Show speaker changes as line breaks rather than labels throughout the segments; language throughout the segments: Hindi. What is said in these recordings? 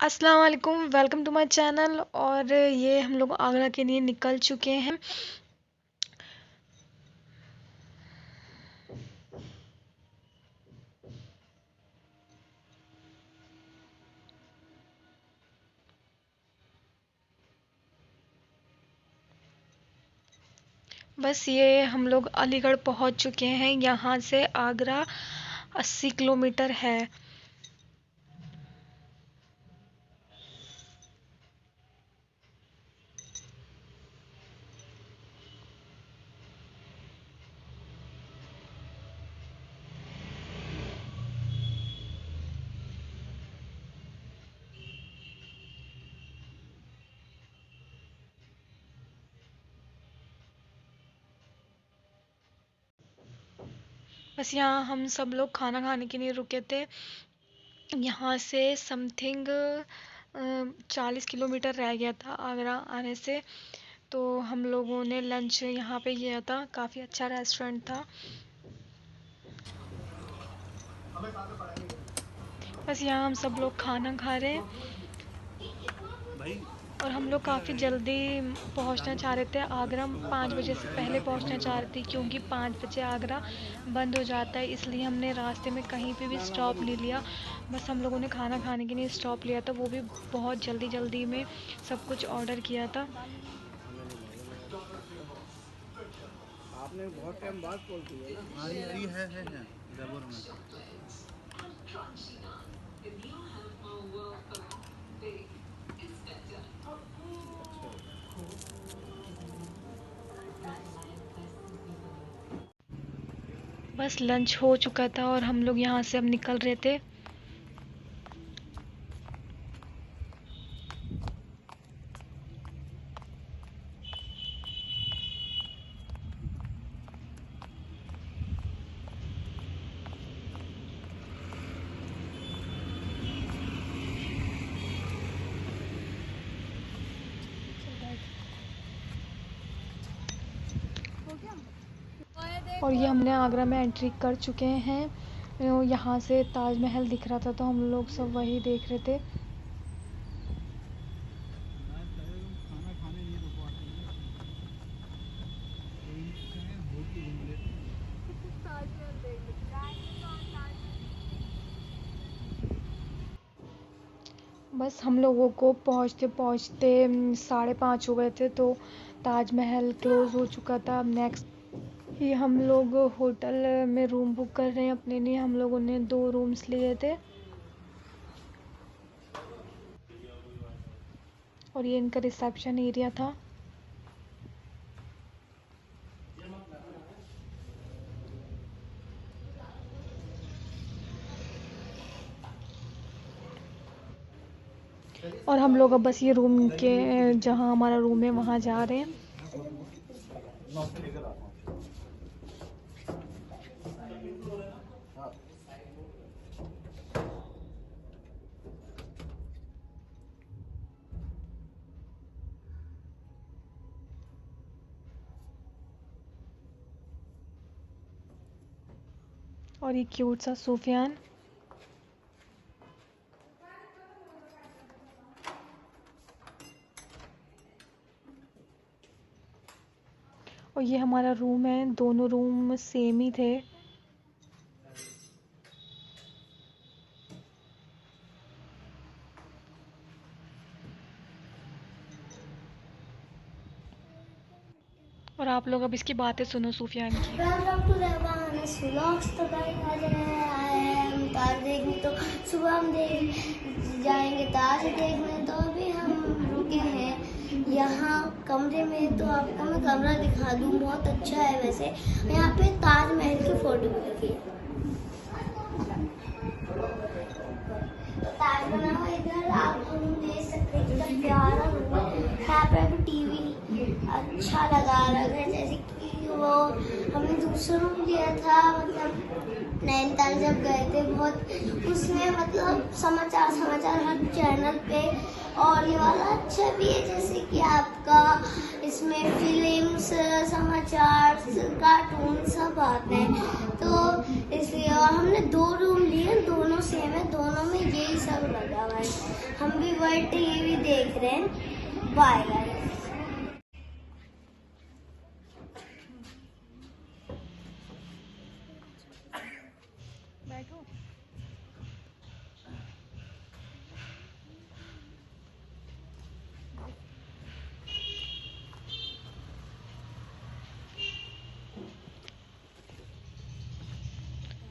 अस्सलाम वालेकुम, वेलकम टू माय चैनल। और ये हम लोग आगरा के लिए निकल चुके हैं। बस ये हम लोग अलीगढ़ पहुंच चुके हैं। यहाँ से आगरा 80 किलोमीटर है। बस यहाँ हम सब लोग खाना खाने के लिए रुके थे। यहाँ से समथिंग 40 किलोमीटर रह गया था आगरा आने से। तो हम लोगों ने लंच यहाँ पे किया था। काफ़ी अच्छा रेस्टोरेंट था। बस यहाँ हम सब लोग खाना खा रहे हैं। और हम लोग काफ़ी जल्दी पहुंचना चाह रहे थे आगरा। 5 बजे से पहले पहुंचना चाह रहे थे, क्योंकि 5 बजे आगरा बंद हो जाता है। इसलिए हमने रास्ते में कहीं पे भी स्टॉप नहीं लिया। बस हम लोगों ने खाना खाने के लिए स्टॉप लिया था, वो भी बहुत जल्दी जल्दी में सब कुछ ऑर्डर किया था।
आपने बहुत टाइम बाद कॉल किया ना। हाँ ये है जयपुर में।
बस लंच हो चुका था और हम लोग यहाँ से अब निकल रहे थे। और ये हमने आगरा में एंट्री कर चुके हैं। यहाँ से ताजमहल दिख रहा था, तो हम लोग सब वही देख रहे थे।
खाना खाने नहीं रुको आते
बस हम लोगों को पहुँचते पहुँचते 5:30 हो गए थे, तो ताजमहल क्लोज़ हो चुका था। अब नेक्स्ट ये हम लोग होटल में रूम बुक कर रहे हैं अपने लिए। हम लोगों ने 2 रूम्स लिए थे। और ये इनका रिसेप्शन एरिया था। और हम लोग अब बस ये रूम के जहाँ हमारा रूम है वहाँ जा रहे हैं। और ये क्यूट सा सूफियान। और ये हमारा रूम है। दोनों रूम सेम ही थे। और आप लोग अब इसकी बातें सुनो सूफियान की।
वेलकम टू रेवानस व्लॉग्स। तो गाइस आज आए हैं हम ताज देखने। तो सुबह हम जाएंगे ताज देखने। तो अभी हम रुके हैं यहाँ कमरे में। तो आपको मैं कमरा दिखा दूँ, बहुत अच्छा है वैसे। यहाँ पे ताजमहल की फोटो भी लगी है। तो ताज बना हुआ इधर आप रूम देख सकते हैं, कितना प्यारा रूम है। यहाँ पे अभी टीवी अच्छा लगा रखा है, जैसे कि वो हमने दूसरा रूम लिया था, मतलब नैनीताल जब गए थे बहुत। उसमें मतलब समाचार हर चैनल पे। और ये वाला अच्छा भी है, जैसे कि आपका इसमें फिल्म्स, समाचार, कार्टून सब आते हैं। तो इसलिए और हमने 2 रूम लिए, दोनों दोनों सेम है, दोनों में यही सब लगा हुआ है। हम भी वर्ल्ड टीवी देख रहे हैं। Bye guys.
बैठो।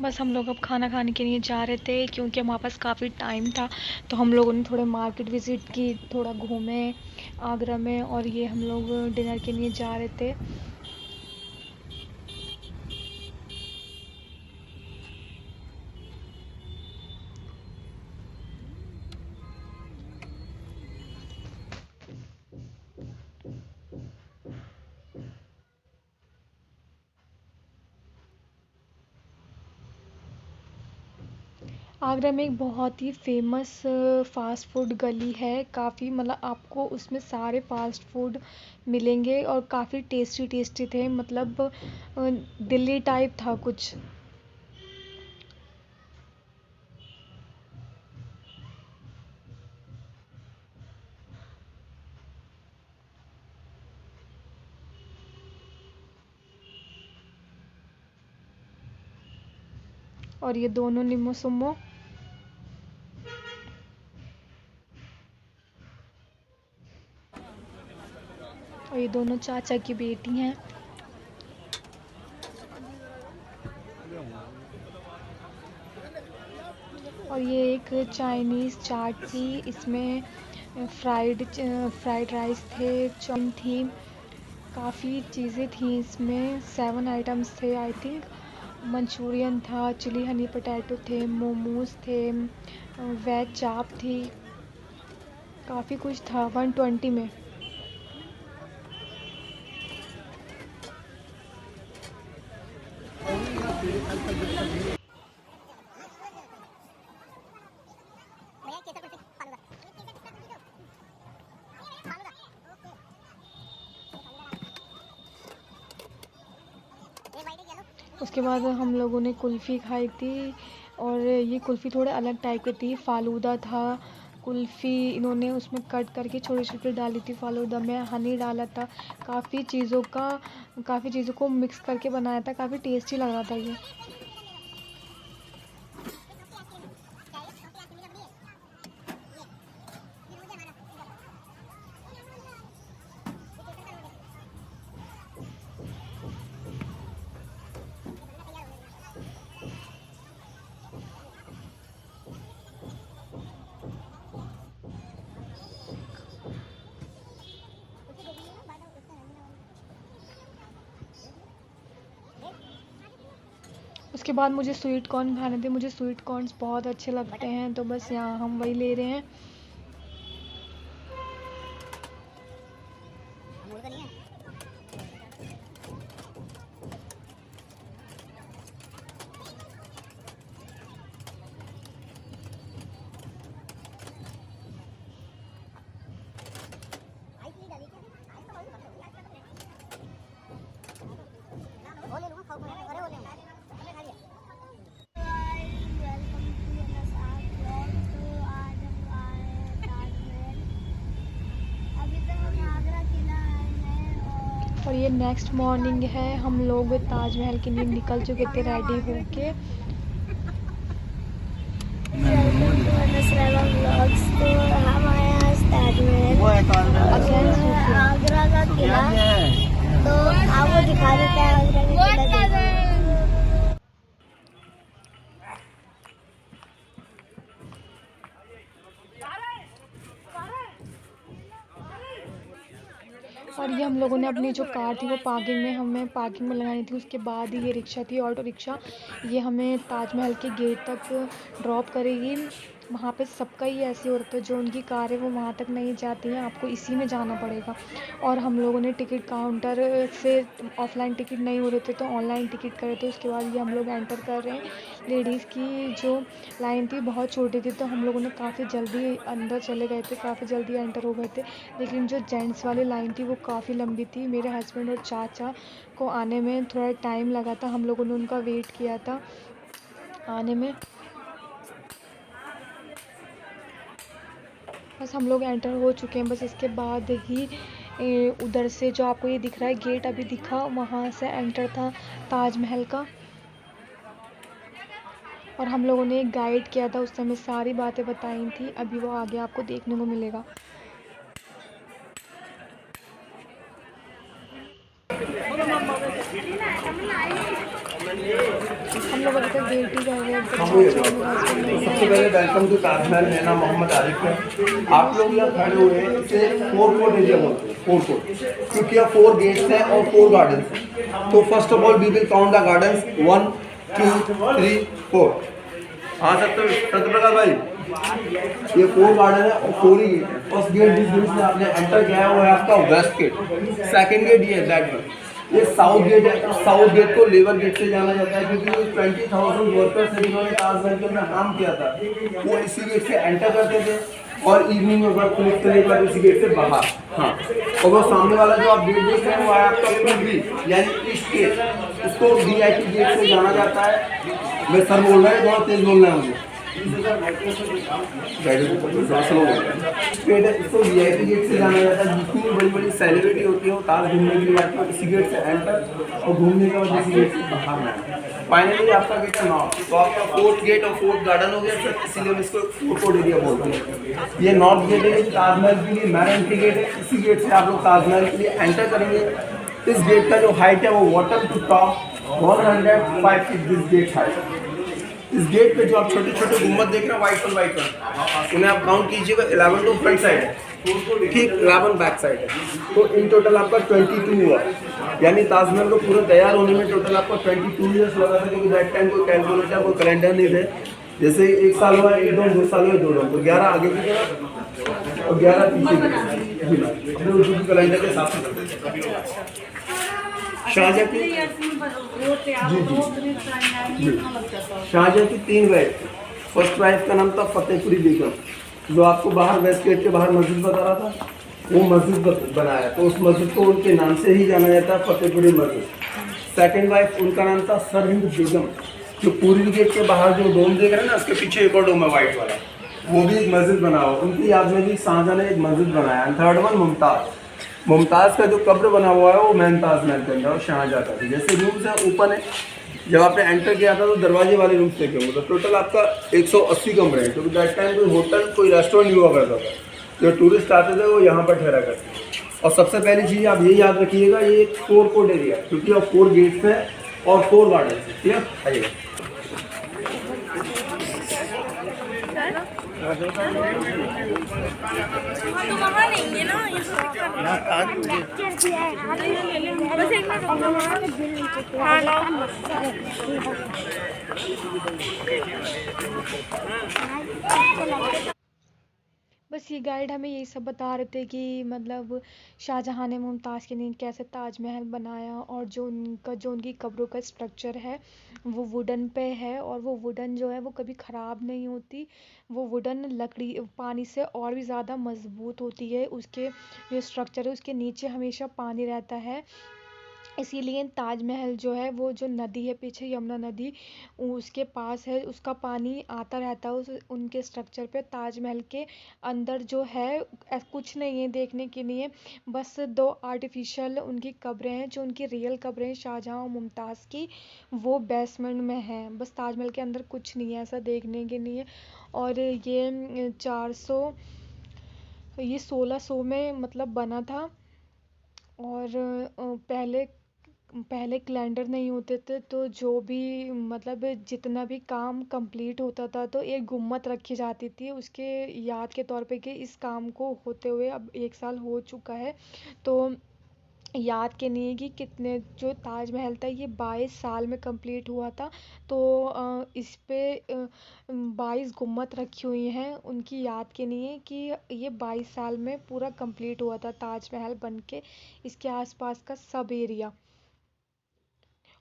बस हम लोग अब खाना खाने के लिए जा रहे थे क्योंकि हमारे पास काफ़ी टाइम था, तो हम लोगों ने थोड़े मार्केट विज़िट की, थोड़ा घूमे आगरा में, और ये हम लोग डिनर के लिए जा रहे थे। आगरा में एक बहुत ही फेमस फ़ास्ट फूड गली है, काफ़ी मतलब आपको उसमें सारे फ़ास्ट फूड मिलेंगे और काफ़ी टेस्टी टेस्टी थे, मतलब दिल्ली टाइप था कुछ। और ये दोनों निम्मो सुम्मो, और ये दोनों चाचा की बेटी हैं। और ये एक चाइनीज़ चाट थी, इसमें फ्राइड राइस थे, चाउमीन थी, काफ़ी चीज़ें थी इसमें, 7 आइटम्स थे आई थिंक। मंचूरियन था, चिली हनी पोटैटो थे, मोमोज थे, वेज चाप थी, काफ़ी कुछ था 120 में। उसके बाद हम लोगों ने कुल्फ़ी खाई थी, और ये कुल्फ़ी थोड़े अलग टाइप की थी, फ़ालूदा था कुल्फ़ी, इन्होंने उसमें कट करके छोटे छोटे डाली थी, फ़ालूदा में हनी डाला था, काफ़ी चीज़ों को मिक्स करके बनाया था, काफ़ी टेस्टी लग रहा था ये। उसके बाद मुझे स्वीट कॉर्न खाने थे, मुझे स्वीट कॉर्न्स बहुत अच्छे लगते हैं, तो बस यहाँ हम वही ले रहे हैं। और ये नेक्स्ट मॉर्निंग है, हम लोग ताजमहल के लिए निकल चुके थे रेडी होके।
तो हम आए आज ताजमहल, आगरा का किला, तो आपको दिखा देते हैं आगरा का किला।
और ये हम लोगों ने अपनी जो कार थी वो हमें पार्किंग में लगानी थी, उसके बाद ये रिक्शा थी, ऑटो रिक्शा, ये हमें ताजमहल के गेट तक ड्रॉप करेगी। वहाँ पे सबका ही ऐसे होता है, जो उनकी कार है वो वहाँ तक नहीं जाती है, आपको इसी में जाना पड़ेगा। और हम लोगों ने टिकट काउंटर से ऑफलाइन टिकट नहीं हो रहे थे तो ऑनलाइन टिकट करे थे। उसके बाद ये हम लोग एंटर कर रहे हैं। लेडीज़ की जो लाइन थी बहुत छोटी थी, तो हम लोगों ने काफ़ी जल्दी अंदर चले गए थे, काफ़ी जल्दी एंटर हो गए थे। लेकिन जो जेंट्स वाली लाइन थी वो काफ़ी लंबी थी, मेरे हस्बैंड और चाचा को आने में थोड़ा टाइम लगा था, हम लोगों ने उनका वेट किया था आने में। बस हम लोग एंटर हो चुके हैं। बस इसके बाद ही उधर से जो आपको ये दिख रहा है गेट अभी दिखा, वहाँ से एंटर था ताजमहल का। और हम लोगों ने एक गाइड किया था, उस समय सारी बातें बताई थी। अभी वो आगे आपको देखने को मिलेगा। हम लोग अभी तक वेट ही कर रहे हैं, जब चाचा और मेरे हस्बैंड नहीं
सबसे
आए।
पहले वेलकम टू ताजमहल। मेरा नाम मोहम्मद आरिफ है। आप लोग यहाँ खड़े हुए हैं, इसे फोर कोर्ट एरिया बोलते हैं, फोर कोर्ट, क्योंकि यहाँ 4 गेट्स हैं और 4 गार्डन्स हैं। तो first of all we will count the gardens 1 2 3 4। हाँ सत्यप्रकाश भाई, ये 4 गार्डन है और 4 ही गेट है। फर्स्ट गेट जिस गेट से आपने एंटर किया है वो है आपका वेस्ट गेट। सेकंड गेट ये है दैट गेट। ये साउथ गेट है। साउथ गेट को लेबर गेट से जाना जाता है, क्योंकि 20,000 वर्कर्स से जिन्होंने ताजमहल के अंदर काम किया था वो इसी गेट से एंटर करते थे और इवनिंग में वर्क फिनिश करने के बाद इसी गेट से बाहर। हाँ, और वो सामने वाला जो आप गेट देख रहे हैं वो है आपका पूर्वी यानी ईस्ट गेट। उसको VIP गेट से जाना जाता है। मैं सर बोल रहा है, थोड़ा तेज बोलना है मुझे। इसको VIP गेट से जाना जाता है। जितनी बड़ी बड़ी सेलिब्रिटी होती है वो ताज घूमने के लिए आती है इसी गेट से एंटर और घूमने के बाद इसी गेट से बाहर में। फाइनली आपका गेट है नॉर्थ। तो आपका 4th गेट और 4th गार्डन हो गया सर, इसीलिए हम इसको फोर कोर्ट एरिया बोलते हैं। ये नॉर्थ गेट है, ताजमहल के लिए मैन एंट्री गेट है। इसी गेट से आप लोग ताजमहल के लिए एंटर करेंगे। इस गेट का जो हाइट है वो water to top 105 feet this gate height. इस गेट पे जो आप छोटे छोटे गुम्बद देख रहे हैं व्हाइट वाइट उन्हें आप काउंट कीजिएगा। 11 तो फ्रंट साइड है, ठीक 11 बैक साइड है। तो इन टोटल आपका 22 हुआ, यानी ताजमहल को पूरा तैयार होने में टोटल आपका 22 ईयर्स लगा था, क्योंकि दैट टाइम कोई कैलकुलेटर कोई कैलेंडर नहीं थे। जैसे 1 साल हुआ 1 2 2 साल हुए 2 2, तो 11 आगे की तरफ और 11 पीछे की तरफ अपने कैलेंडर के हिसाब से करते थे। शाहजहाँ की जी शाहजहाँ की 3 वाइफ। फर्स्ट वाइफ का नाम था फतेहपुरी बेगम, जो आपको बाहर वेस्ट गेट के बाहर मस्जिद बता रहा था, वो मस्जिद बनाया, तो उस मस्जिद को उनके नाम से ही जाना जाता है, फतेहपुरी मस्जिद। सेकंड वाइफ उनका नाम था सरहिंद बेगम, जो पूर्वी गेट के बाहर जो डोम देख रहे हैं ना, उसके पीछे एक और डोम है वाइट वाला, वो भी एक मस्जिद बना हुआ, उनकी याद में भी शाहजहाँ ने एक मस्जिद बनाया। थर्ड वन मुमताज़ का जो कब्र बना हुआ है वो मैन ताजमहल के अंदर और शाहजहाँ का भी। जैसे रूम्स है ऊपर है, जब आपने एंटर किया था तो दरवाजे वाले रूम्स देखे होंगे, तो टोटल आपका 180 कमरे हैं, क्योंकि दैट टाइम कोई होटल कोई रेस्टोरेंट नहीं हुआ करता था। जो टूरिस्ट आते थे वो यहाँ पर ठहरा करते थे। और सबसे पहली चीज़ आप ये याद रखिएगा, ये एक 4 कोर्ट एरिया, क्योंकि अब 4 गेट्स हैं और 4 गार्डन है। ठीक है, आइएगा।
बस ये गाइड हमें यही सब बता रहे थे कि मतलब शाहजहाँ ने मुमताज़ के लिए कैसे ताजमहल बनाया, और जो उनकी कब्रों का स्ट्रक्चर है वो वुडन पे है, और वो वुडन जो है वो कभी ख़राब नहीं होती। वो वुडन लकड़ी पानी से और भी ज़्यादा मजबूत होती है। उसके जो स्ट्रक्चर है उसके नीचे हमेशा पानी रहता है, इसीलिए ताजमहल जो है वो जो नदी है पीछे यमुना नदी उसके पास है, उसका पानी आता रहता है उस उनके स्ट्रक्चर पे। ताजमहल के अंदर जो है कुछ नहीं है देखने के लिए, बस 2 आर्टिफिशियल उनकी कब्रें हैं, जो उनकी रियल कब्रें शाहजहाँ और मुमताज़ की वो बेसमेंट में हैं। बस ताजमहल के अंदर कुछ नहीं है ऐसा देखने के लिए। और ये 400 ये 1600 में मतलब बना था। और पहले पहले कैलेंडर नहीं होते थे, तो जो भी मतलब जितना भी काम कंप्लीट होता था तो एक गुम्मत रखी जाती थी उसके याद के तौर पे कि इस काम को होते हुए अब 1 साल हो चुका है, तो याद के लिए कि कितने जो ताजमहल था ये 22 साल में कंप्लीट हुआ था। तो इस पे 22 गुम्मत रखी हुई हैं उनकी याद के लिए कि ये 22 साल में पूरा कंप्लीट हुआ था ताजमहल बन के, इसके आसपास का सब एरिया।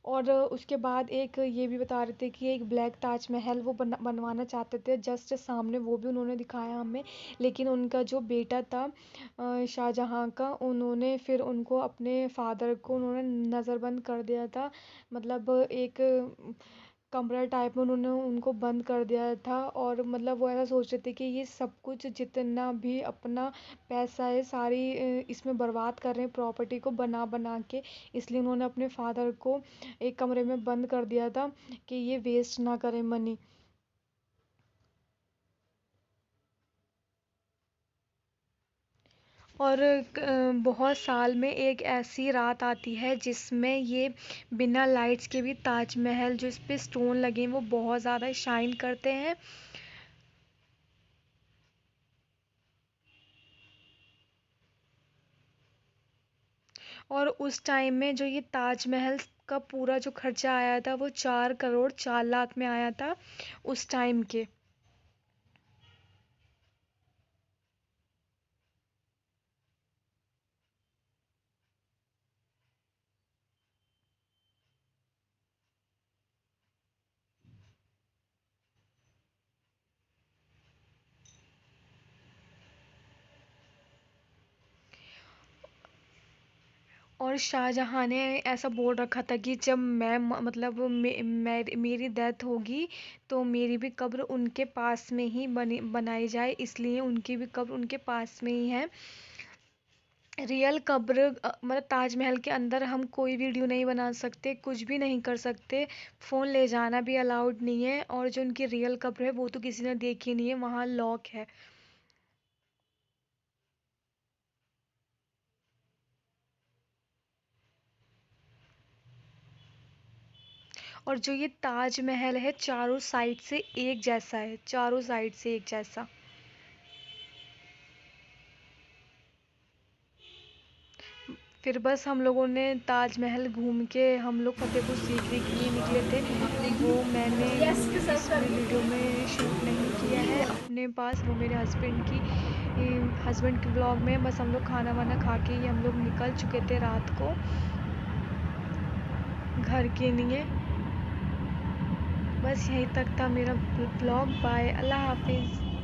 और उसके बाद एक ये भी बता रहे थे कि एक ब्लैक ताजमहल वो बनवाना चाहते थे जस्ट सामने, वो भी उन्होंने दिखाया हमें, लेकिन उनका जो बेटा था शाहजहाँ का, उन्होंने फिर उनको अपने फादर को उन्होंने नज़रबंद कर दिया था। मतलब एक कमरा टाइप में उन्होंने उनको बंद कर दिया था। और मतलब वो ऐसा सोच रहे थे कि ये सब कुछ जितना भी अपना पैसा है सारी इसमें बर्बाद कर रहे हैं प्रॉपर्टी को बना बना के। इसलिए उन्होंने अपने फादर को एक कमरे में बंद कर दिया था कि ये वेस्ट ना करें मनी। और बहुत साल में एक ऐसी रात आती है जिसमें ये बिना लाइट्स के भी ताजमहल जो इस पे स्टोन लगे हैं वो बहुत ज़्यादा शाइन करते हैं। और उस टाइम में जो ये ताजमहल का पूरा जो खर्चा आया था वो 4 करोड़ 4 लाख में आया था उस टाइम के। और शाहजहाँ ने ऐसा बोल रखा था कि जब मतलब मेरी डेथ होगी तो मेरी भी कब्र उनके पास में ही बनाई जाए, इसलिए उनकी भी कब्र उनके पास में ही है। रियल कब्र मतलब ताजमहल के अंदर हम कोई वीडियो नहीं बना सकते, कुछ भी नहीं कर सकते, फ़ोन ले जाना भी अलाउड नहीं है। और जो उनकी रियल कब्र है वो तो किसी ने देखी नहीं है, वहाँ लॉक है। और जो ये ताजमहल है चारों साइड से एक जैसा है, चारों साइड से एक जैसा। फिर बस हम लोगों ने ताजमहल घूम के हम लोग फतेहपुर सीकरी के लिए निकले थे। वो मैंने इस वीडियो में शूट नहीं किया है अपने पास, वो मेरे हस्बैंड के ब्लॉग में। बस हम लोग खाना वाना खा के ही हम लोग निकल चुके थे रात को घर के लिए। बस यहीं तक था मेरा ब्लॉग। बाय, अल्लाह हाफिज़।